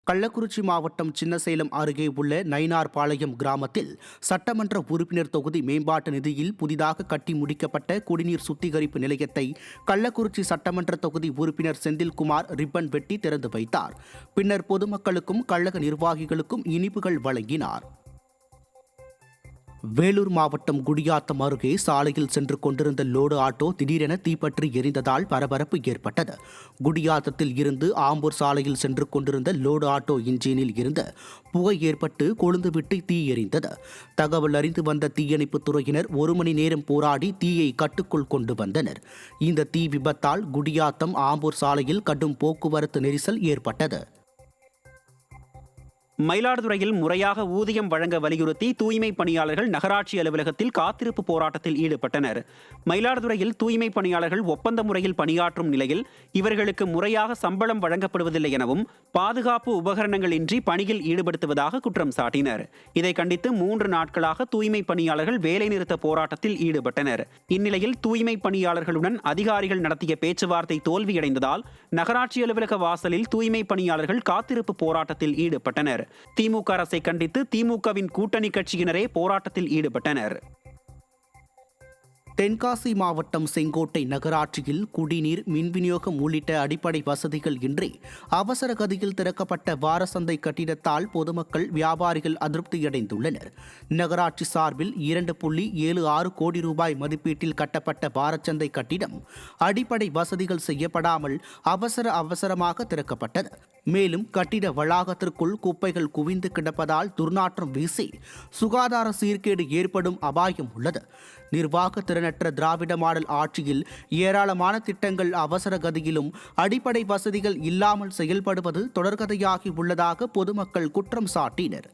கள்ளக்குறிச்சி மாவட்டம் சின்னசேலம் அருகே உள்ள நயினார்பாளையம் கிராமத்தில் சட்டமன்ற உறுப்பினர் தொகுதி மேம்பாட்டு நிதியில் புதிதாக கட்டி முடிக்கப்பட்ட குடிநீர் சுத்திகரிப்பு நிலையத்தை கள்ளக்குறிச்சி சட்டமன்ற தொகுதி உறுப்பினர் செந்தில்குமார் ரிப்பன் வெட்டி திறந்து வைத்தார். பின்னர் பொதுமக்களுக்கும் கழக நிர்வாகிகளுக்கும் இனிப்புகள் வழங்கினார். வேலூர் மாவட்டம் குடியாத்தம் அருகே சாலையில் சென்று கொண்டிருந்த லோடு ஆட்டோ திடீரென தீப்பற்றி எரிந்ததால் பரபரப்பு ஏற்பட்டது. குடியாத்தத்தில் இருந்து ஆம்பூர் சாலையில் சென்று கொண்டிருந்த லோடு ஆட்டோ இன்ஜினில் இருந்து புகை ஏற்பட்டு கொழுந்துவிட்டு தீ எரிந்தது. தகவல் அறிந்து வந்த தீயணைப்புத் துறையினர் 1 மணி நேரம் போராடி தீயை கட்டுக்குள் கொண்டு வந்தனர். இந்த தீ விபத்தால் குடியாத்தம் ஆம்பூர் சாலையில் கடும் போக்குவரத்து நெரிசல் ஏற்பட்டது. மயிலாடுதுறையில் முறையாக ஊதியம் வழங்க வலியுறுத்தி தூய்மை பணியாளர்கள் நகராட்சி அலுவலகத்தில் காத்திருப்பு போராட்டத்தில் ஈடுபட்டனர். மயிலாடுதுறையில் தூய்மை பணியாளர்கள் ஒப்பந்த முறையில் பணியாற்றும் நிலையில் இவர்களுக்கு முறையாக சம்பளம் வழங்கப்படுவதில்லை எனவும் பாதுகாப்பு உபகரணங்கள் இன்றி பணியில் ஈடுபடுத்துவதாக குற்றம் சாட்டினர். இதை கண்டித்து 3 நாட்களாக தூய்மை பணியாளர்கள் வேலைநிறுத்த போராட்டத்தில் ஈடுபட்டனர். இந்நிலையில் தூய்மை பணியாளர்களுடன் அதிகாரிகள் நடத்திய பேச்சுவார்த்தை தோல்வியடைந்ததால் நகராட்சி அலுவலக வாசலில் தூய்மை பணியாளர்கள் காத்திருப்பு போராட்டத்தில் ஈடுபட்டனர். திமுக அரசை கண்டித்து திமுகவின் கூட்டணி கட்சியினரே போராட்டத்தில் ஈடுபட்டனர். தென்காசி மாவட்டம் செங்கோட்டை நகராட்சியில் குடிநீர், மின் விநியோகம் உள்ளிட்ட அடிப்படை வசதிகள் இன்றி அவசர கதியில் திறக்கப்பட்ட வாரசந்தை கட்டிடத்தால் பொதுமக்கள், வியாபாரிகள் அதிருப்தியடைந்துள்ளனர். நகராட்சி சார்பில் 2.76 கோடி ரூபாய் மதிப்பீட்டில் கட்டப்பட்ட வாரச்சந்தை கட்டிடம் அடிப்படை வசதிகள் செய்யப்படாமல் அவசரமாக திறக்கப்பட்டது. மேலும் கட்டிட வளாகத்திற்குள் குப்பைகள் குவிந்து கிடப்பதால் துர்நாற்றம் வீசி சுகாதார சீர்கேடு ஏற்படும் அபாயம் உள்ளது. நிர்வாக திறனற்ற திராவிட மாடல் ஆட்சியில் ஏராளமான திட்டங்கள் அவசர கதியிலும் அடிப்படை வசதிகள் இல்லாமல் செயல்படுவது தொடர்கதையாகி உள்ளதாக பொதுமக்கள் குற்றம் சாட்டினர்.